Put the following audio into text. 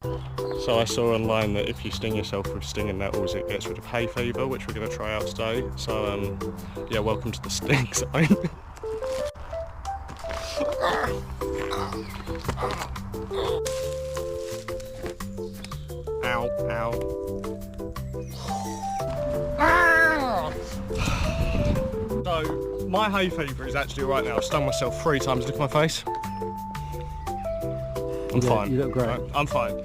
So I saw online that if you sting yourself with stinging nettles, it gets rid of hay fever, which we're going to try out today. So yeah, welcome to the sting zone. Ow, ow. So my hay fever is actually right now. I've stung myself 3 times. Look at my face. I'm fine. You look great. Right? I'm fine.